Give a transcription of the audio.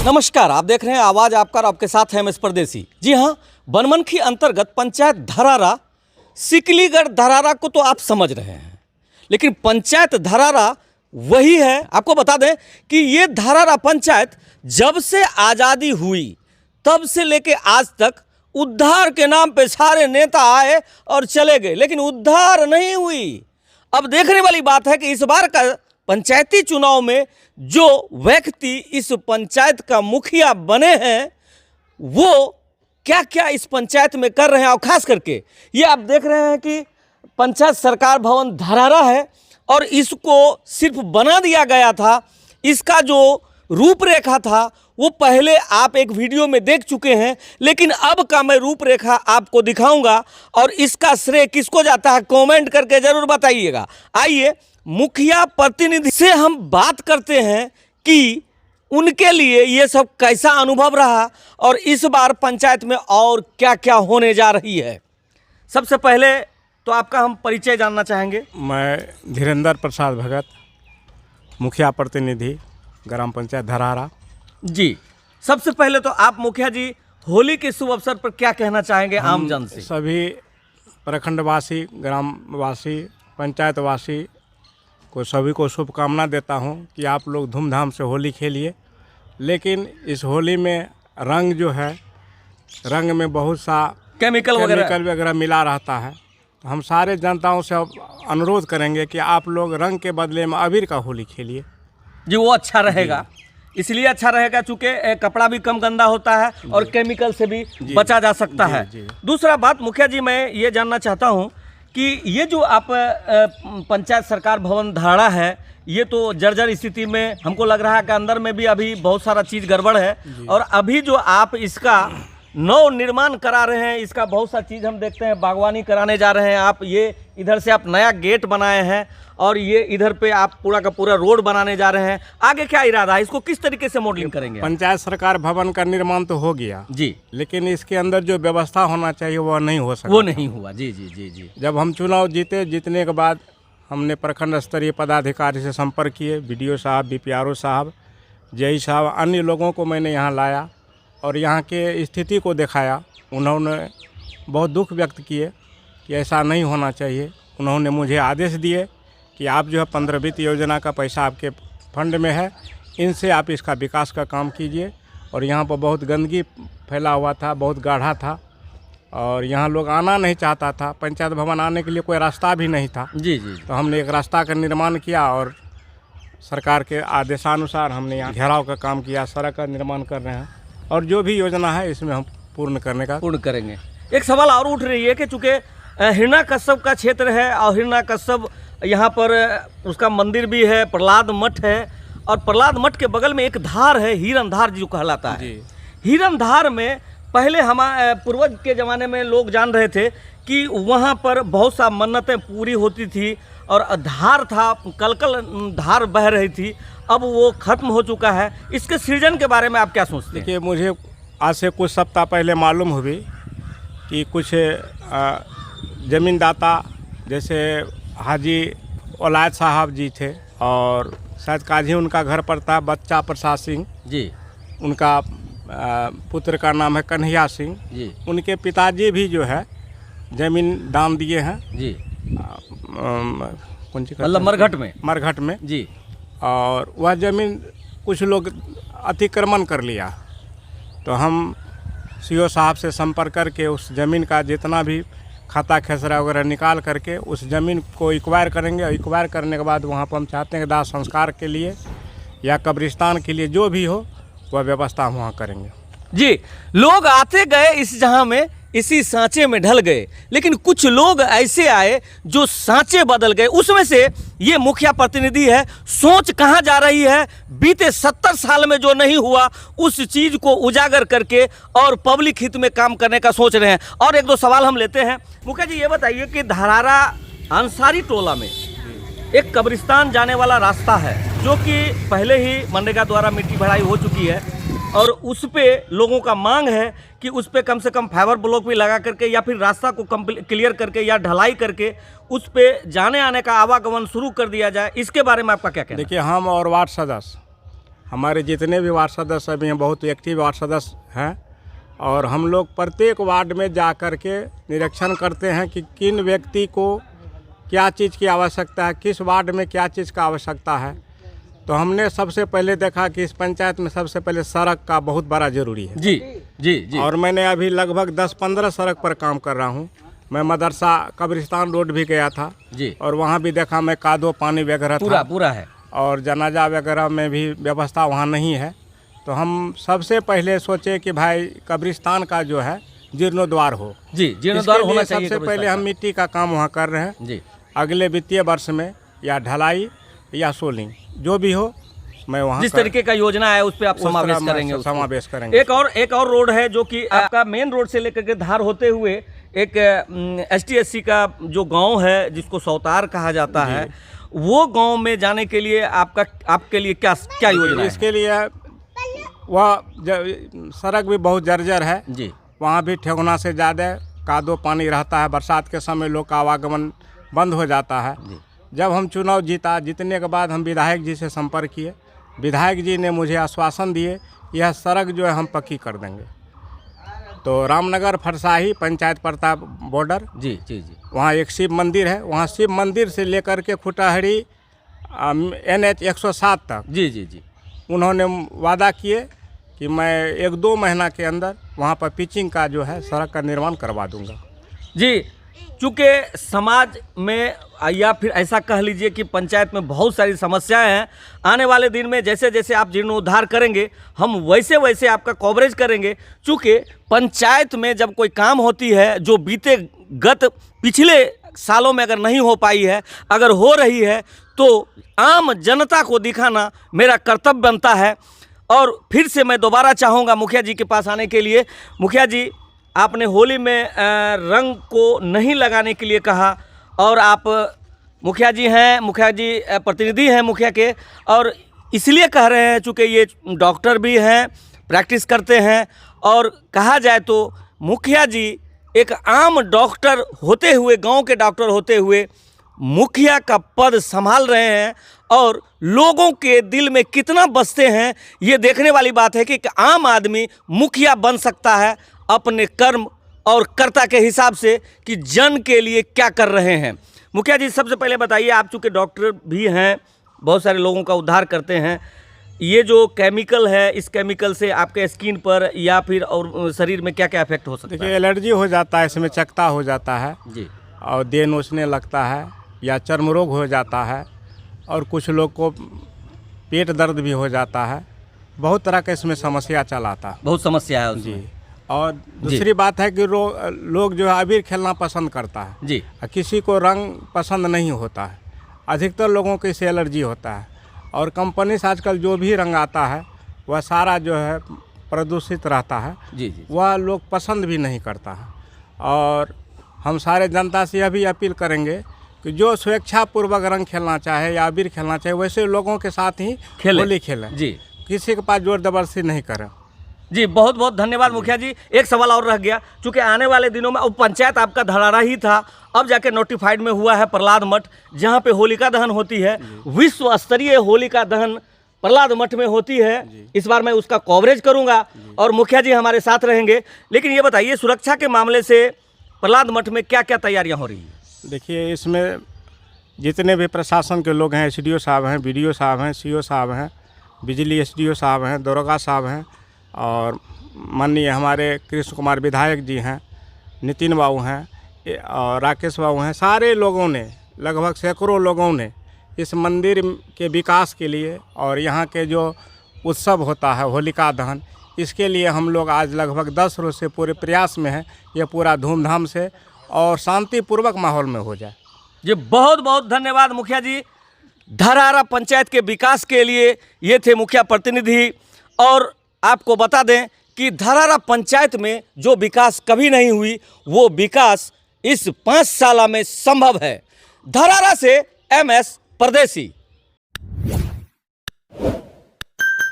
नमस्कार, आप देख रहे हैं आवाज आपका और आपके साथ है एमएस परदेसी। जी हाँ, बनमनखी अंतर्गत पंचायत धरारा, सिकलीगढ़ धरारा को तो आप समझ रहे हैं, लेकिन पंचायत धरारा वही है। आपको बता दें कि ये धरारा पंचायत जब से आज़ादी हुई तब से लेके आज तक उद्धार के नाम पे सारे नेता आए और चले गए, लेकिन उद्धार नहीं हुई। अब देखने वाली बात है कि इस बार का पंचायती चुनाव में जो व्यक्ति इस पंचायत का मुखिया बने हैं वो क्या क्या इस पंचायत में कर रहे हैं। और खास करके ये आप देख रहे हैं कि पंचायत सरकार भवन धरारा है और इसको सिर्फ बना दिया गया था। इसका जो रूपरेखा था वो पहले आप एक वीडियो में देख चुके हैं, लेकिन अब का मैं रूपरेखा आपको दिखाऊंगा और इसका श्रेय किसको जाता है कमेंट करके जरूर बताइएगा। आइए मुखिया प्रतिनिधि से हम बात करते हैं कि उनके लिए ये सब कैसा अनुभव रहा और इस बार पंचायत में और क्या क्या होने जा रही है। सबसे पहले तो आपका हम परिचय जानना चाहेंगे। मैं धीरेन्द्र प्रसाद भगत, मुखिया प्रतिनिधि ग्राम पंचायत धरारा। जी, सबसे पहले तो आप मुखिया जी होली के शुभ अवसर पर क्या कहना चाहेंगे आम जन से? सभी प्रखंडवासी, ग्रामवासी, पंचायतवासी को सभी को शुभकामना देता हूं कि आप लोग धूमधाम से होली खेलिए। लेकिन इस होली में रंग जो है, रंग में बहुत सा केमिकल वगैरह मिला रहता है। हम सारे जनताओं से अनुरोध करेंगे कि आप लोग रंग के बदले में अबीर का होली खेलिए। जी, वो अच्छा रहेगा। इसलिए अच्छा रहेगा चूँकि कपड़ा भी कम गंदा होता है और केमिकल से भी बचा जा सकता है। दूसरा बात मुखिया जी, मैं ये जानना चाहता हूँ कि ये जो आप पंचायत सरकार भवन धरारा है, ये तो जर्जर स्थिति में हमको लग रहा है कि अंदर में भी अभी बहुत सारा चीज़ गड़बड़ है। और अभी जो आप इसका नव निर्माण करा रहे हैं, इसका बहुत सा चीज़ हम देखते हैं, बागवानी कराने जा रहे हैं आप। ये इधर से आप नया गेट बनाए हैं और ये इधर पे आप पूरा का पूरा रोड बनाने जा रहे हैं। आगे क्या इरादा है, इसको किस तरीके से मॉडलिंग करेंगे? पंचायत सरकार भवन का निर्माण तो हो गया जी, लेकिन इसके अंदर जो व्यवस्था होना चाहिए वो नहीं हो सका। वो नहीं हुआ। जी जी जी जी। जब हम चुनाव जीतने के बाद हमने प्रखंड स्तरीय पदाधिकारी से संपर्क किए, बीडीओ साहब, बीपीआरओ साहब, जेई साहब, अन्य लोगों को मैंने यहाँ लाया और यहाँ के स्थिति को दिखाया। उन्होंने बहुत दुख व्यक्त किए कि ऐसा नहीं होना चाहिए। उन्होंने मुझे आदेश दिए कि आप जो है 15 वित्त योजना का पैसा आपके फंड में है, इनसे आप इसका विकास का काम कीजिए। और यहाँ पर बहुत गंदगी फैला हुआ था, बहुत गाढ़ा था और यहाँ लोग आना नहीं चाहता था। पंचायत भवन आने के लिए कोई रास्ता भी नहीं था। जी जी। तो हमने एक रास्ता का निर्माण किया और सरकार के आदेशानुसार हमने यहाँ घेराव का काम किया, सड़क का निर्माण कर रहे हैं और जो भी योजना है इसमें हम पूर्ण करेंगे। एक सवाल और उठ रही है कि चूँकि हिरण्यकश्यप का क्षेत्र है और हिरण्यकश्यप यहाँ पर उसका मंदिर भी है, प्रहलाद मठ है, और प्रहलाद मठ के बगल में एक धार है, हिरण धार जो कहलाता है। हिरण धार में पहले हमारे पूर्वज के ज़माने में लोग जान रहे थे कि वहाँ पर बहुत सा मन्नतें पूरी होती थी और धार था, कलकल धार बह रही थी। अब वो खत्म हो चुका है। इसके सृजन के बारे में आप क्या सोचते हैं? देखिए, मुझे आज से कुछ सप्ताह पहले मालूम हुई कि कुछ ज़मीनदाता जैसे हाजी औलाद साहब जी थे और शायद काजी उनका घर पर था, बच्चा प्रसाद सिंह जी, उनका पुत्र का नाम है कन्हैया सिंह जी। उनके पिताजी भी जो है ज़मीन दान दिए हैं जी, कौन सी मतलब मरघट में जी। और वह ज़मीन कुछ लोग अतिक्रमण कर लिया, तो हम सीओ साहब से संपर्क करके उस ज़मीन का जितना भी खाता खेसरा वगैरह निकाल करके उस ज़मीन को एक्वायर करेंगे। और एक्वायर करने के बाद वहाँ पर हम चाहते हैं कि दाह संस्कार के लिए या कब्रिस्तान के लिए जो भी हो वह व्यवस्था हम वहाँ करेंगे। जी, लोग आते गए इस जहाँ में, इसी सांचे में ढल गए, लेकिन कुछ लोग ऐसे आए जो सांचे बदल गए। उसमें से ये मुखिया प्रतिनिधि है। सोच कहाँ जा रही है? बीते 70 साल में जो नहीं हुआ उस चीज़ को उजागर करके और पब्लिक हित में काम करने का सोच रहे हैं। और एक दो सवाल हम लेते हैं। मुखिया जी, ये बताइए कि धरारा अंसारी टोला में एक कब्रिस्तान जाने वाला रास्ता है जो कि पहले ही मनरेगा द्वारा मिट्टी भराई हो चुकी है और उस पे लोगों का मांग है कि उस पे कम से कम फाइबर ब्लॉक भी लगा करके या फिर रास्ता को क्लियर करके या ढलाई करके उस पे जाने आने का आवागमन शुरू कर दिया जाए। इसके बारे में आपका क्या कहना है? देखिए, हम और वार्ड सदस्य हमारे जितने भी वार्ड सदस्य भी हैं बहुत एक्टिव वार्ड सदस्य हैं और हम लोग प्रत्येक वार्ड में जा कर के निरीक्षण करते हैं कि किन व्यक्ति को क्या चीज़ की आवश्यकता है, किस वार्ड में क्या चीज़ का आवश्यकता है। तो हमने सबसे पहले देखा कि इस पंचायत में सबसे पहले सड़क का बहुत बड़ा ज़रूरी है। जी जी जी। और मैंने अभी लगभग 10-15 सड़क पर काम कर रहा हूँ। मैं मदरसा कब्रिस्तान रोड भी गया था जी। और वहाँ भी देखा मैं कादो पानी वगैरह था पूरा है। और जनाजा वगैरह में भी व्यवस्था वहाँ नहीं है। तो हम सबसे पहले सोचे कि भाई कब्रिस्तान का जो है जीर्णोद्वार हो। जी, जीर्णोद्वार होना चाहिए। सबसे पहले हम मिट्टी का काम वहाँ कर रहे हैं जी। अगले वित्तीय वर्ष में या ढलाई या सोलिंग जो भी हो मैं वहाँ जिस तरीके का योजना है उस पर आप समावेश करेंगे। समावेश करेंगे। एक और रोड है जो कि आपका मेन रोड से लेकर के धार होते हुए एक ST-SC का जो गांव है जिसको सौतार कहा जाता है, वो गांव में जाने के लिए आपके लिए क्या योजना है? इसके लिए वह सड़क भी बहुत जर्जर है जी। वहाँ भी ठेहुना से ज़्यादा कादो पानी रहता है। बरसात के समय लोग का आवागमन बंद हो जाता है। जब हम चुनाव जीतने के बाद हम विधायक जी से संपर्क किए। विधायक जी ने मुझे आश्वासन दिए यह सड़क जो है हम पक्की कर देंगे। तो रामनगर फरसाही पंचायत प्रताप बॉर्डर जी जी जी, वहाँ एक शिव मंदिर है। वहाँ शिव मंदिर से लेकर के खुटाहड़ी NH 107 तक जी जी जी, उन्होंने वादा किए कि मैं 1-2 महीना के अंदर वहाँ पर पिचिंग का जो है सड़क का निर्माण करवा दूंगा। जी। चूँकि समाज में या फिर ऐसा कह लीजिए कि पंचायत में बहुत सारी समस्याएं हैं, आने वाले दिन में जैसे जैसे आप जीर्णोद्धार करेंगे हम वैसे वैसे आपका कवरेज करेंगे। चूँकि पंचायत में जब कोई काम होती है जो पिछले सालों में अगर नहीं हो पाई है, अगर हो रही है तो आम जनता को दिखाना मेरा कर्तव्य बनता है। और फिर से मैं दोबारा चाहूँगा मुखिया जी के पास आने के लिए। मुखिया जी, आपने होली में रंग को नहीं लगाने के लिए कहा और आप मुखिया जी हैं, मुखिया जी प्रतिनिधि हैं मुखिया के, और इसलिए कह रहे हैं चूँकि ये डॉक्टर भी हैं, प्रैक्टिस करते हैं, और कहा जाए तो मुखिया जी एक आम डॉक्टर होते हुए, गांव के डॉक्टर होते हुए मुखिया का पद संभाल रहे हैं और लोगों के दिल में कितना बसते हैं ये देखने वाली बात है कि एक आम आदमी मुखिया बन सकता है अपने कर्म और कर्ता के हिसाब से कि जन के लिए क्या कर रहे हैं। मुखिया जी, सबसे पहले बताइए, आप चूँकि डॉक्टर भी हैं, बहुत सारे लोगों का उद्धार करते हैं, ये जो केमिकल है इस केमिकल से आपके स्किन पर या फिर और शरीर में क्या क्या इफेक्ट हो सकता है? देखिए, एलर्जी हो जाता है, इसमें चकता हो जाता है जी, और देह नोचने लगता है या चर्म रोग हो जाता है और कुछ लोग को पेट दर्द भी हो जाता है। बहुत तरह का इसमें समस्या चलाता है। बहुत समस्या है उसमें। जी। और दूसरी बात है कि लोग जो है अबीर खेलना पसंद करता है जी, किसी को रंग पसंद नहीं होता है। अधिकतर लोगों को इससे एलर्जी होता है और कंपनी से आजकल जो भी रंग आता है वह सारा जो है प्रदूषित रहता है। जी जी, वह लोग पसंद भी नहीं करता है। और हम सारे जनता से यह भी अपील करेंगे कि जो स्वेच्छापूर्वक रंग खेलना चाहे या अबीर खेलना चाहे वैसे लोगों के साथ ही होली खेलें जी, किसी के पास जोर जबरदस्ती नहीं करें। जी, बहुत बहुत धन्यवाद मुखिया जी। एक सवाल और रह गया, चूँकि आने वाले दिनों में, अब पंचायत आपका धरारा ही था, अब जाके नोटिफाइड में हुआ है प्रहलाद मठ, जहाँ पे होलिका दहन होती है। विश्व स्तरीय होलिका दहन प्रहलाद मठ में होती है। इस बार मैं उसका कवरेज करूँगा और मुखिया जी हमारे साथ रहेंगे। लेकिन ये बताइए, सुरक्षा के मामले से प्रहलाद मठ में क्या क्या तैयारियाँ हो रही हैं? देखिए, इसमें जितने भी प्रशासन के लोग हैं, SDO साहब हैं, BDO साहब हैं, CO साहब हैं, बिजली SDO साहब हैं, दरोगा साहब हैं और माननीय हमारे कृष्ण कुमार विधायक जी हैं, नितिन बाबू हैं और राकेश बाबू हैं, सारे लोगों ने, लगभग सैकड़ों लोगों ने इस मंदिर के विकास के लिए और यहाँ के जो उत्सव होता है होलिका दहन, इसके लिए हम लोग आज लगभग 10 रोज से पूरे प्रयास में हैं ये पूरा धूमधाम से और शांतिपूर्वक माहौल में हो जाए। जी, बहुत बहुत धन्यवाद मुखिया जी। धरारा पंचायत के विकास के लिए ये थे मुखिया प्रतिनिधि। और आपको बता दें कि धरारा पंचायत में जो विकास कभी नहीं हुई वो विकास इस 5 साल में संभव है। धरारा से MS परदेसी।